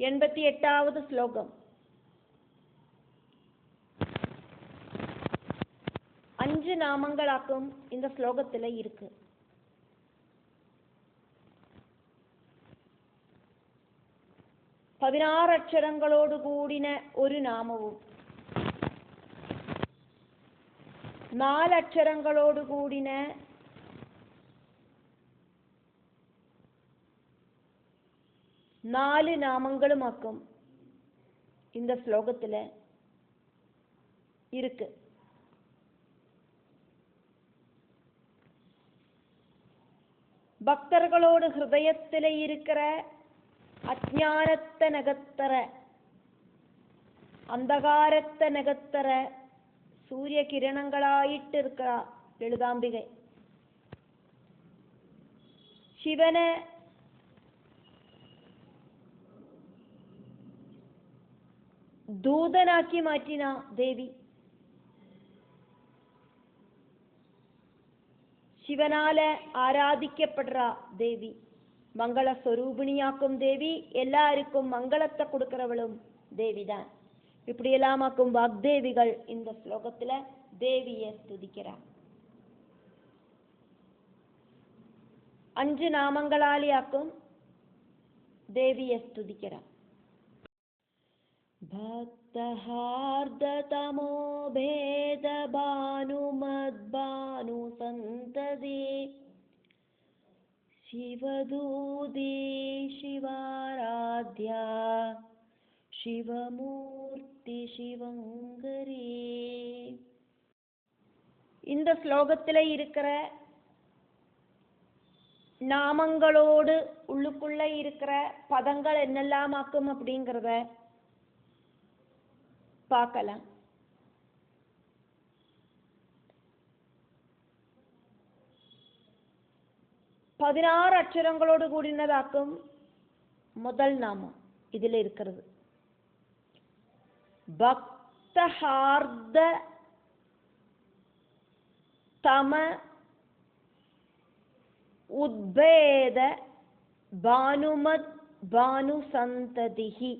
88வது ஸ்லோகம். 5 நாமங்களாக்கும் இந்த ஸ்லோகத்தில் இருக்கு. பதினாறு அக்ஷரங்களோடு கூடின ஒரு நாமവും 4 அக்ஷரங்களோடு கூடின 4 நாமங்களுமாக்கும் இந்த ஸ்லோகத்தில் இருக்கு. பக்தர்களோடு ஹிருதயத்தில் இருக்கிற அஜ்ஞானத்தை நகத்தர, அந்தகாரத்தை நகத்தர சூரிய கிரணங்களாயிட்டு இருக்கிறா லலிதாம்பிகை. சிவனை ദൂതനാക്കി മാറ്റിന ദേവി. ശിവനാലെ ആരാധിക്കപ്പെടുற ദേവി, மங்கள ஸ்வரூபிணியாக்கும் தேவி, எல்லாருக்கும் மங்களத்தை கொடுக்கிறவளும் தேவிதான். இப்படி எல்லாமாக்கும் வாக்தேவிகள் இந்த ஸ்லோகத்துல தேவியை ஸ்துதிக்கிறார். 5 நாமங்களாலியாக்கும் தேவியை ஸ்துதிக்கிறார். भक्तहार्दतमो भेद भानुमद्भानु सन्तदे शिवदूदी शिवाराध्या शिवमूर्ति शिवङ्करी. இந்த ஸ்லோகத்தில் இருக்கிற நாமங்களோடு உள்ளுக்குள்ள இருக்கிற பதங்கள் என்னெல்லாம் ஆக்கும் அப்படிங்கிறத பார்க்கலாம். பதினாறு அக்ஷரங்களோடு கூடினதாக்கும் முதல் நாமம் இதில் இருக்கிறது. பக்தஹார்த தம உத்பேத பானுமத் பானு சந்ததிஹி.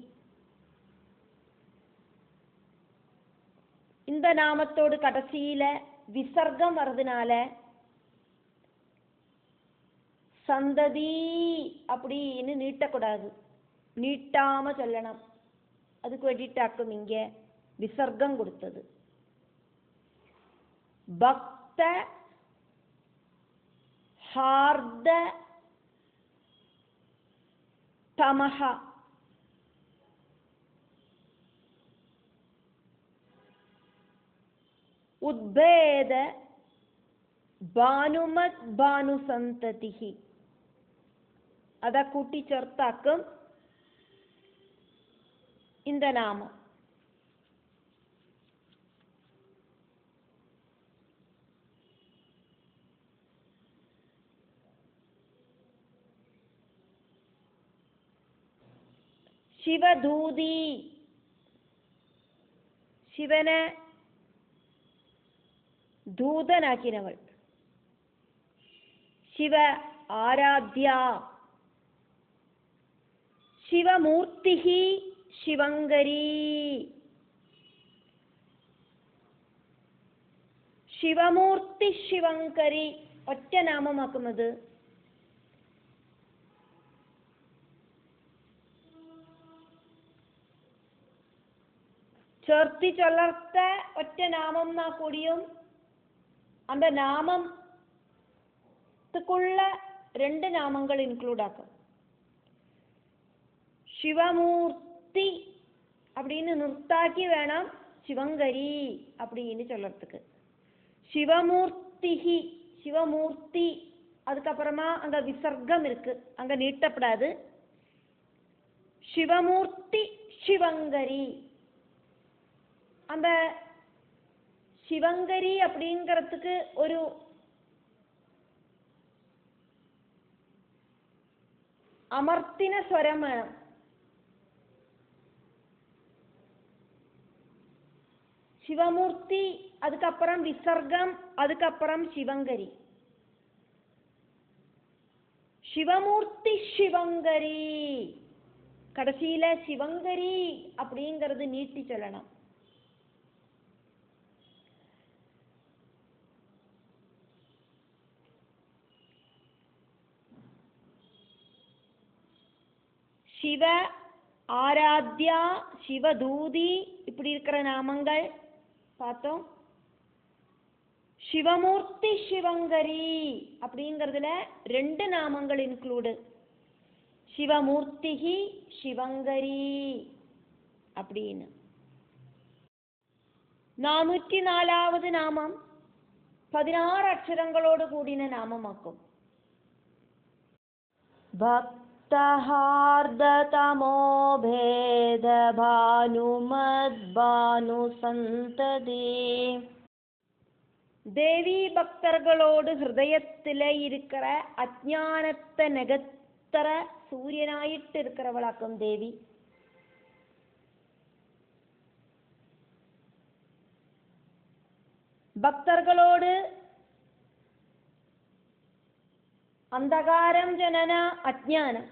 இந்த நாமத்தோடு கடைசியில விசர்க்கம் வர்றதுனால சந்ததி அப்படின்னு நீட்டக்கூடாது, நீட்டாம சொல்லணும். அதுக்கு வேண்டிட்டாக்கும் இங்க விசர்க்கம் கொடுத்தது. பக்த ஹார்த தமஹா. உத்பேத பானுமத் பானு சந்ததிஹி. அதை கூட்டி சேர்த்தாக்கும் இந்த நாமம். சிவதூதி, சிவனை தூதனாக்கினவள். சிவ ஆராத்யா, சிவமூர்த்திஹி சிவங்கரி. ശിവമൂർത്തി ശിവങ്കരി ഒറ്റ നാമമാക്കുന്നത്. ചേർത്തി ചൊല്ലർത്ത ഒറ്റ നാമം നാ കൂടിയും அந்த நாமத்துக்குள்ள 2 நாமங்கள் இன்க்ளூட் ஆகும். சிவமூர்த்தி அப்படின்னு நிறுத்தாக்கி வேணாம் சிவங்கரி அப்படின்னு சொல்லறதுக்கு. சிவமூர்த்திஹி, சிவமூர்த்தி, அதுக்கப்புறமா அங்க விசர்க்கம் இருக்கு, அங்க நீட்டப்படாது. சிவமூர்த்தி சிவங்கரி. அந்த சிவங்கரி அப்படிங்கிறதுக்கு ஒரு அமர்த்தின ஸ்வரம் வேணும். சிவமூர்த்தி, அதுக்கப்புறம் விசர்க்கம், அதுக்கப்புறம் சிவங்கரி. சிவமூர்த்தி சிவங்கரி கடைசியில சிவங்கரி அப்படிங்கிறது நீட்டி சொல்லணும். சிவ ஆராத்யா, சிவதூதி, இப்படி இருக்கிற நாமங்கள் பார்த்தோம். சிவமூர்த்தி சிவங்கரி அப்படிங்கிறதுல 2 நாமங்கள் இன்க்ளூடு. சிவமூர்த்தி சிவங்கரி அப்படின்னு. 404வது நாமம் 16 அக்ஷரங்களோடு கூடின நாமமாக்கும். பக்தஹார்ததமோ பேத பானுமத் பானு சந்ததி. தேவி பக்தர்களோடு ஹிருதயத்தில இருக்கிற அஜ்ஞானத்தை நெகத்தர சூரியனாயிட்டு இருக்கிறவளாக்கும் தேவி. பக்தர்களோடு அந்தகாரம் ஜனன அஜ்ஞானம்.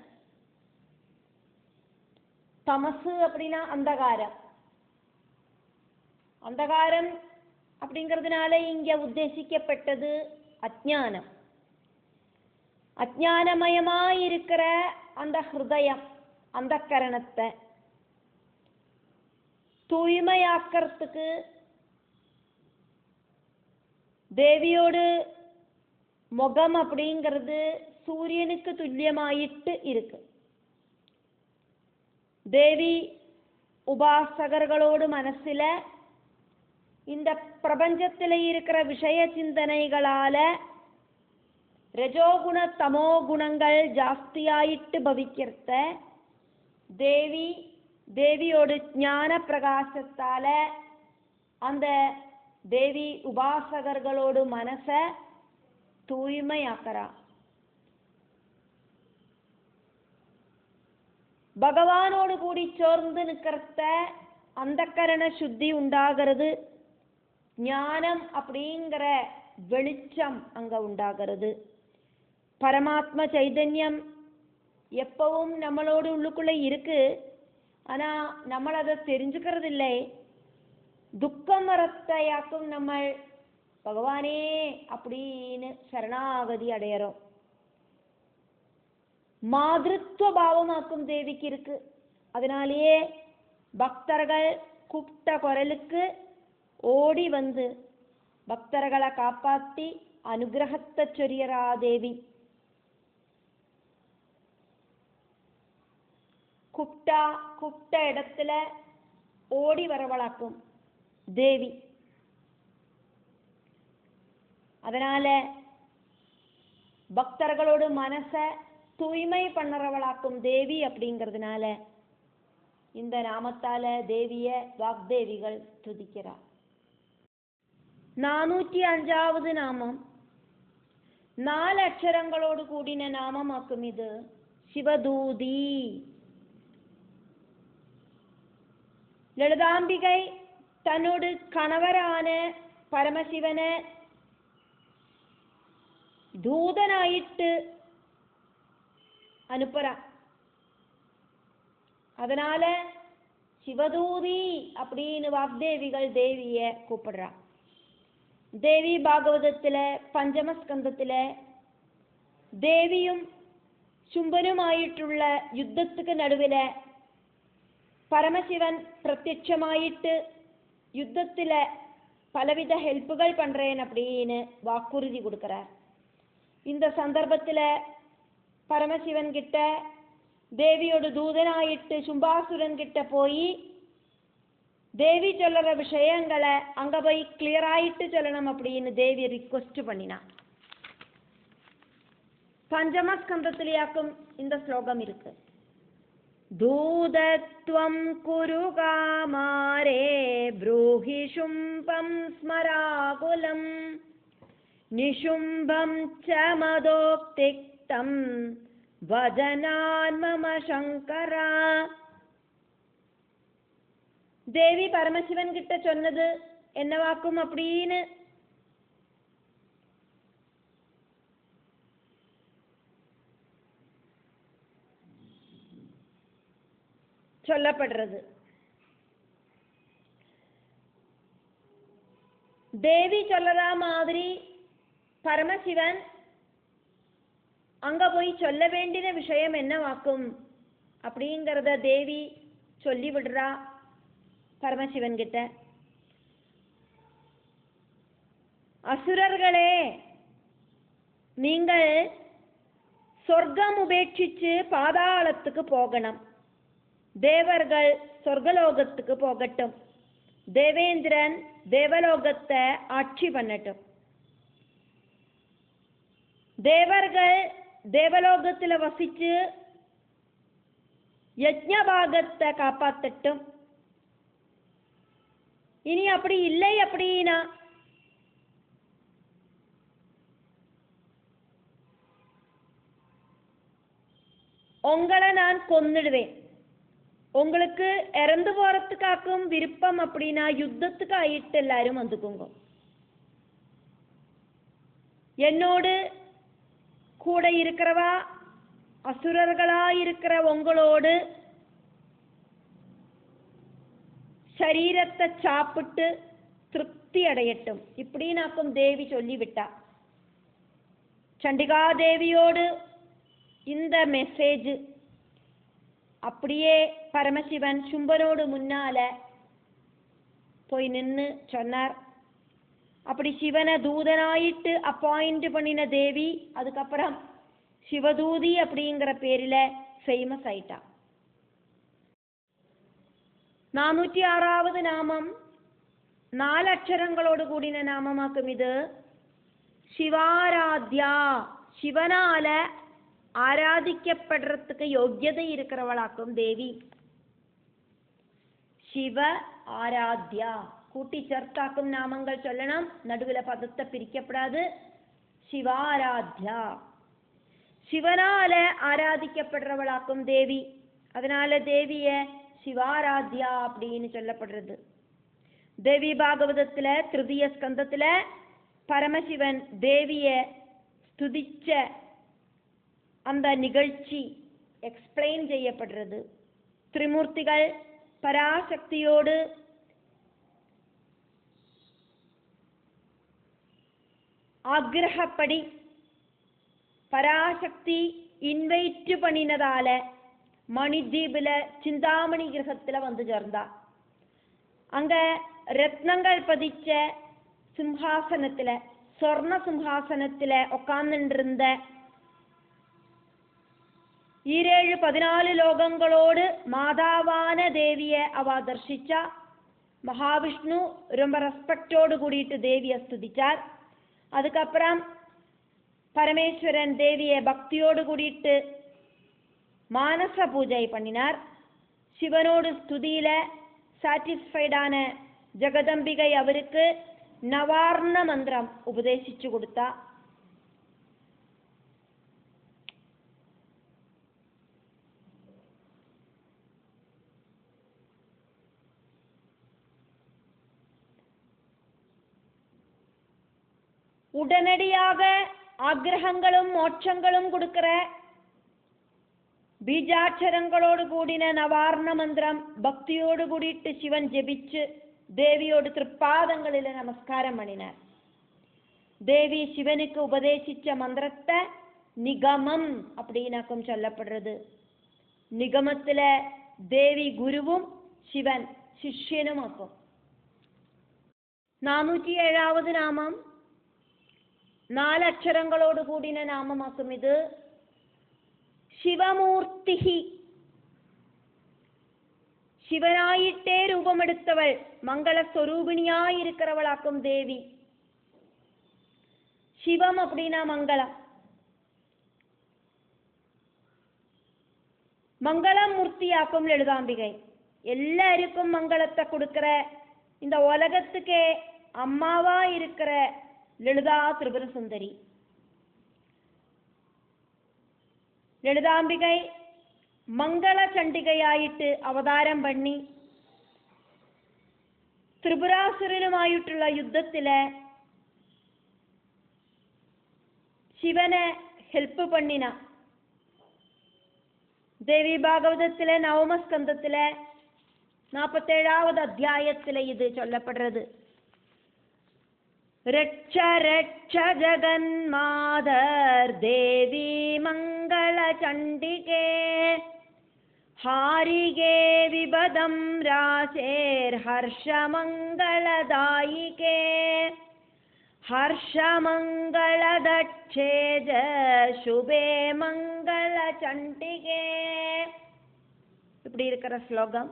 தமசு அப்படின்னா அந்தகாரம். அந்தகாரம் அப்படிங்கிறதுனால இங்க உத்தேசிக்கப்பட்டது அஜ்ஞானம். அஜ்ஞானமயமாயிருக்கிற அந்த ஹிருதயம், அந்த கரணத்தை தூய்மையாக்கிறதுக்கு தேவியோடு முகம் அப்படிங்கிறது சூரியனுக்கு துல்லியமாயிட்டு இருக்கு. தேவி உபாசகர்களோடு மனசுல இந்த பிரபஞ்சத்தில் இருக்கிற விஷய சிந்தனைகளால ரஜோகுண தமோ குணங்கள் ஜாஸ்தியாயிட்டு பவிக்கிறத தேவியோடு ஞான பிரகாசத்தால அந்த தேவி உபாசகர்களோடு மனச தூய்மையாக்கிறா. பகவானோடு கூடி சோர்ந்து நிற்கிறத அந்த கரண சுத்தி உண்டாகிறது. ஞானம் அப்படிங்கிற வெளிச்சம் அங்க உண்டாகிறது. பரமாத்ம சைதன்யம் எப்பவும் நம்மளோடு உள்ளுக்குள்ள இருக்கு. ஆனா நம்ம அதை தெரிஞ்சுக்கிறது இல்லை. துக்கம் வரத்தையாக்கும் நம்ம பகவானே அப்படின்னு சரணாகதி அடையறோம். மாதிருத்துவ பாவமாக்கும் தேவிக்கு இருக்கு. அதனாலேயே பக்தர்கள் கூப்பிட்ட குரலுக்கு ஓடி வந்து பக்தர்களை காப்பாத்தி அனுகிரகத்தை சொரியறா தேவி. கூப்பிட்ட இடத்துல ஓடி வரவளாக்கும் தேவி. அதனால பக்தர்களோடு மனச தூய்மை பண்ணறவளாக்கும் தேவி. அப்படிங்கிறதுனால இந்த நாமத்தால தேவிய வாக்தேவிகள் துதிக்கிறார். 405வது நாமம் 4 அக்ஷரங்களோடு கூடின நாமமாக்கும். இது சிவதூதி. லலிதாம்பிகை தன்னோடு கணவரான பரமசிவனை தூதனாயிட்டு அனுப்புறா. அதனால சிவதூதி அப்படின்னு வாக்தேவிகள் தேவிய கூப்பிடுறா. தேவி பாகவதத்துல பஞ்சமஸ்கந்தத்துல தேவியும் சும்பனுமாയിട്ടുള്ള யுத்தத்துக்கு நடுவில பரமசிவன் பிரத்யட்சமாயிட்டு யுத்தத்துல பலவித ஹெல்ப்புகள் பண்றேன் அப்படின்னு வாக்குறுதி கொடுக்கிறார். இந்த சந்தர்ப்பத்துல பரமசிவன் கிட்ட தேவியோட தூதனாயிட்டு சும்பாசுரன் கிட்ட போய் தேவி சொல்லுற விஷயங்களை அங்க போய் கிளியர் ஆயிட்டு சொல்லணும் அப்படின்னு தேவி ரிக்வெஸ்ட் பண்ணினா. பஞ்சமஸ்கந்தத்திலேயாக்கும் இந்த ஸ்லோகம் இருக்கு. தூதத்வம் குரு காமாரே ப்ரூஹி சும்பம் ஸ்மராகுலம் நிஷும்பம் ச மதோக்திக்தம் வதனான் மம சங்கரா. தேவி பரமசிவன் கிட்ட சொன்னது என்னவாக்கும் அப்படின்னு சொல்லப்படுறது. தேவி சொல்லறா மாதிரி பரமசிவன் அங்க போய் சொல்ல வேண்டிய விஷயம் என்னவாக்கும் அப்படிங்கிறத தேவி சொல்லி விடுறா பரமசிவன் கிட்ட. அசுரர்களே, நீங்கள் சொர்க்கம் உபேட்சிச்சு பாதாளத்துக்கு போகணும். தேவர்கள் சொர்க்கலோகத்துக்கு போகட்டும். தேவேந்திரன் தேவலோகத்தை ஆட்சி பண்ணட்டும். தேவர்கள் தேவலோகத்தில் வசிச்சு யஜ்ஞபாகத்தை காப்பாத்தட்டும். இனி அப்படி இல்லை அப்படின்னா உங்களை நான் கொன்னுடுவேன். உங்களுக்கு இறந்து போறதுக்காக்கும் விருப்பம் அப்படின்னா யுத்தத்துக்கு ஆயிட்டு எல்லாரும் வந்துக்குங்க. என்னோடு கூட இருக்கிறவா அசுரர்களா இருக்கிற உங்களோடு சரீரத்தை சாப்பிட்டு திருப்தி அடையட்டும் இப்படின்னாக்கும் தேவி சொல்லிவிட்டா. சண்டிகா தேவியோடு இந்த மெசேஜ் அப்படியே பரமசிவன் சும்பனோடு முன்னால போய் நின்று சொன்னார். அப்படி சிவனை தூதனாயிட்டு அப்பாயிண்ட் பண்ணின தேவி அதுக்கப்புறம் சிவதூதி அப்படிங்கிற பேரில் ஃபேமஸ் ஆயிட்டா. 406வது நாமம் 4 அக்ஷரங்களோடு கூடின நாமமாக்கும். இது சிவாராத்யா, சிவனால ஆராதிக்கப்படுறதுக்கு யோக்கியதை இருக்கிறவளாக்கும் தேவி. சிவ ஆராத்யா கூட்டி சேர்த்தாக்கும் நாமங்கள் சொல்லணும். நடுவில் பதத்தை பிரிக்கப்படாது. சிவாராத்யா, சிவனால ஆராதிக்கப்படுறவளாக்கும் தேவி. அதனால தேவிய சிவாராத்யா அப்படின்னு சொல்லப்படுறது. தேவி பாகவதத்துல திருதிய ஸ்கந்தத்துல பரமசிவன் தேவிய ஸ்துதிச்ச அந்த நிகழ்ச்சி எக்ஸ்பிளைன் செய்யப்படுறது. திரிமூர்த்திகள் பராசக்தியோடு ஆக்ரஹப்படி பராசக்தி இன்வைட் பண்ணினதால மணிதீபில் சிந்தாமணி கிரகத்தில் வந்து சேர்ந்தா. அங்க ரத்னங்கள் பதிச்ச சிம்ஹாசனத்தில், சொர்ண சிம்ஹாசனத்தில் உட்கார்ந்துருந்த 14 லோகங்களோடு மாதாவான தேவியை அவ தர்சிச்சா. மகாவிஷ்ணு ரொம்ப ரெஸ்பெக்டோடு கூடிட்டு தேவியை ஸ்துதிச்சார். அதுக்கப்புறம் பரமேஸ்வரன் தேவியை பக்தியோடு கூடிட்டு மானச பூஜை பண்ணினார். சிவனோடு ஸ்துதியில சாட்டிஸ்ஃபைடான ஜெகதம்பிகை அவருக்கு நவார்ண மந்திரம் உபதேசிச்சு கொடுத்தா. உடனடியாக ஆக்ரகங்களும் மோட்சங்களும் கொடுக்கிற பீஜாட்சரங்களோடு கூடின நவார்ண மந்திரம் பக்தியோடு கூடிட்டு சிவன் ஜெபிச்சு தேவியோடு திருப்பாதங்களில் நமஸ்காரம் பண்ணினார். தேவி சிவனுக்கு உபதேசிச்ச மந்திரத்தை நிகமம் அப்படின்னாக்கும் சொல்லப்படுறது. நிகமத்துல தேவி குருவும் சிவன் சிஷ்யனும் ஆக்கும். 407வது நாமம் 4 அக்ஷரங்களோடு கூடின நாமமாக்கும். இது சிவமூர்த்திஹி, சிவனாயிட்டே ரூபமெடுத்தவள் மங்கள ஸ்வரூபிணியாயிருக்கிறவளாக்கும் தேவி. சிவம் அப்படின்னா மங்களம். மங்களமூர்த்தியாக்கும் லலிதாம்பிகை. எல்லாருக்கும் மங்களத்தை கொடுக்கிற இந்த உலகத்துக்கே அம்மாவா இருக்கிற லலிதா திரிபுர சுந்தரி. ലളിതാംബികை மங்கள சண்டிகையாயிட்டு அவதாரம் பண்ணி ത്രിപുരാസുരനുമായിട്ടുള്ള യുദ്ധത്തില് ശിവനെ ഹെൽപ്പ് பண்ணின. ദേവി ഭാഗവതത്തിലെ നവമസ്കന്ധത്തിലെ 47வது അധ്യായത്തിലെ ഇത് ചൊല്ലപ്പെടുന്നത്. രക്ഷ രക്ഷ ജഗന്മാതർ ദേവി മംഗള ചണ്ഡികേ ഹാരികേ വിപദം രാശേർ ഹർഷമംഗളദായികേ ഹർഷമംഗളദക്ഷേജ ശുഭേ மங்கள சண்டிகே. இப்படி இருக்கிற ஸ்லோகம்.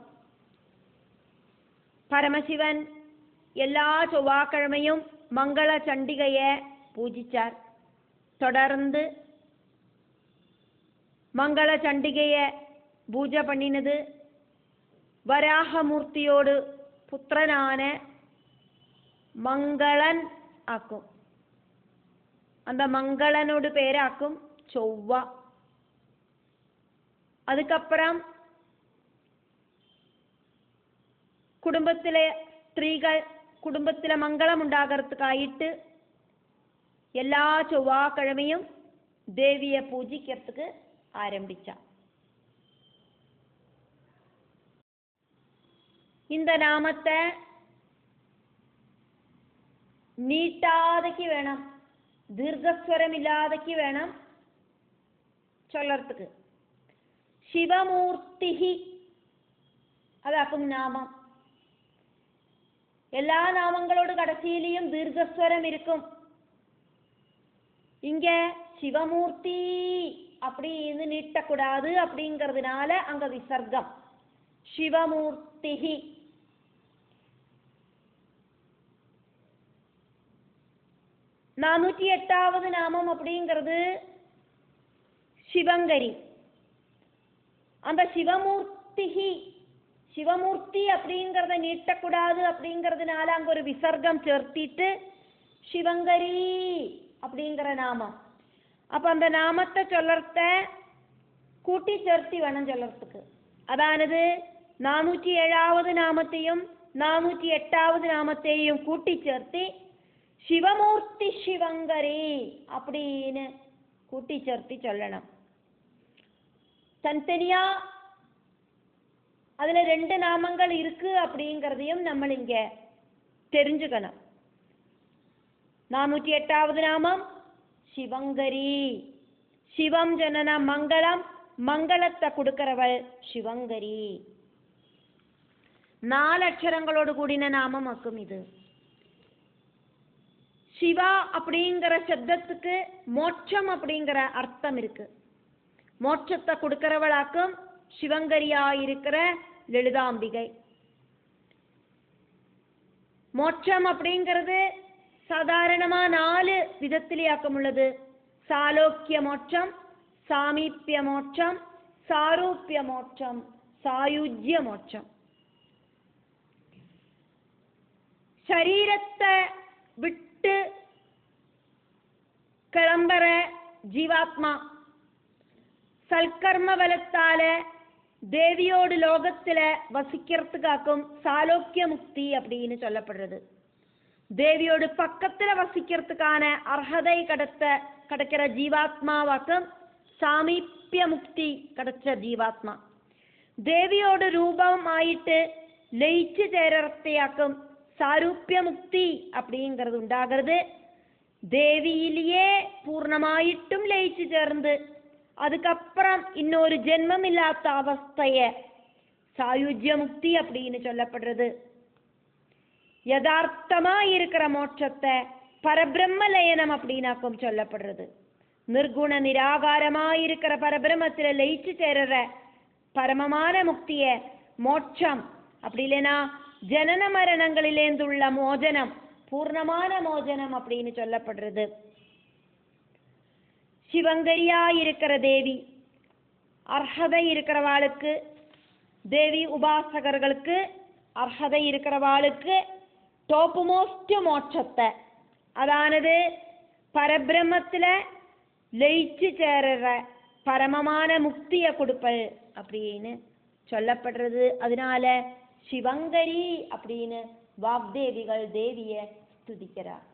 பரமசிவன் எல்லா செவ்வாய்க்கிழமையும் மங்கள சண்டிகையை பூஜிச்சார். தொடர்ந்து மங்கள சண்டிகையை பூஜை பண்ணினது வராகமூர்த்தியோடு புத்திரனான மங்களன் ஆக்கும். அந்த மங்களனோடு பேராக்கும் ചൊവ്വ. அதுக்கப்புறம் കുടുംബത്തിലെ സ്ത്രീകൾ കുടുംബത്തിലെ മംഗളം ഉണ്ടാകறதுக்காയിട്ട് എല്ലാ ചൊവ്വാക്കിഴമയും ദേവിയെ പൂജിக்கிறதுக்கு ആരംഭിച്ച. இந்த நாமத்தை நீட்டாதைக்கு வேணும், ദീർഘസ്വരം ഇല്ലാതെക്ക് വേണം ചൊല്ലർത്തുക്ക്. ശിവമൂർത്തി അതാക്കും നാമം. எல்லா நாமங்களோட கடைசியிலையும் தீர்க்கஸ்வரம் இருக்கும். இங்க சிவமூர்த்தி அப்படின்னு நீட்டக்கூடாது அப்படிங்கிறதுனால அங்க விசர்க்கம் சிவமூர்த்தி. 408வது நாமம் அப்படிங்கிறது சிவங்கரி. அந்த சிவமூர்த்தி அப்படிங்கிறத நீட்டக்கூடாது அப்படிங்கிறதுனால அங்க ஒரு விசர்க்கம் சேர்த்திட்டு சிவங்கரி அப்படிங்கிற நாமம். அப்ப அந்த நாமத்தை சொல்லறத கூட்டி சேர்த்தி வேணும் சொல்லறதுக்கு. அதானது 407வது நாமத்தையும் 408வது நாமத்தையும் கூட்டி சேர்த்தி சிவமூர்த்தி சிவங்கரி அப்படின்னு கூட்டி சேர்த்தி சொல்லணும். தனித்தனியா அதுல 2 நாமங்கள் இருக்கு அப்படிங்கிறதையும் நம்ம இங்க தெரிஞ்சுக்கணும். 408வது நாமம் சிவங்கரி. சிவம் ஜனன மங்களம், மங்களத்தை கொடுக்கிறவள் சிவங்கரி. 4 அக்ஷரங்களோடு கூடின நாமம் ஆக்கும் இது. சிவா அப்படிங்கிற சப்தத்துக்கு மோட்சம் அப்படிங்கிற அர்த்தம் இருக்கு. மோட்சத்தை கொடுக்கிறவளாக்கும் சிவங்கரியா இருக்கிற லலிதாம்பிகை. மோட்சம் அப்படிங்கிறது சாதாரணமா 4 விதத்திலேயாக்கம் உள்ளது. சாலோக்கிய மோட்சம், சாமீப்பிய மோட்சம், சாரூப்பிய மோட்சம், சாயுஜ்ய மோட்சம். சரீரத்தை விட்டு கிளம்புற ஜீவாத்மா சல்கர்ம பலத்தால தேவியோடு லோகத்துல வசிக்கிறதுக்காக்கும் சாலோக்கிய முக்தி அப்படின்னு சொல்லப்படுறது. தேவியோடு பக்கத்துல வசிக்கிறதுக்கான அர்ஹதை கிடைக்கிற ஜீவாத்மாவாக்கும் சாமீப்பிய முக்தி கிடைச்ச ஜீவாத்மா. தேவியோடு ரூபம் ஆயிட்டு லயிச்சு சேரத்தையாக்கும் சாரூப்பிய முக்தி அப்படிங்கிறது உண்டாகிறது. தேவியிலேயே பூர்ணமாயிட்டும் லயிச்சு சேர்ந்து அதுக்கப்புறம் இன்னொரு ஜென்மம் இல்லாத அவஸ்தைய சாயுஜ்ய முக்தி அப்படின்னு சொல்லப்படுறது. யதார்த்தமா இருக்கிற மோட்சத்தை பரபிரம்ம லயனம் அப்படின்னாக்கும் சொல்லப்படுறது. நிர்குண நிராகாரமா இருக்கிற பரபிரம்மத்துல லயிச்சு சேர பரமமான முக்திய மோட்சம், அப்படி இல்லைன்னா ஜனன மரணங்களிலேந்துள்ள மோஜனம், பூர்ணமான மோஜனம் அப்படின்னு சொல்லப்படுறது. சிவங்கரியா இருக்கிற தேவி அர்ஹதை இருக்கிறவாளுக்கு, தேவி உபாசகர்களுக்கு அர்ஹதை இருக்கிறவாளுக்கு டாப் மோஸ்ட் மோட்சத்தை, அதானது பரபிரம்மத்துல லயிச்சு சேர பரமமான முக்தியை கொடுப்பல் அப்படின்னு சொல்லப்படுறது. அதனால சிவங்கரி அப்படின்னு வாக்தேவிகள் தேவிய ஸ்துதிக்கிறார்.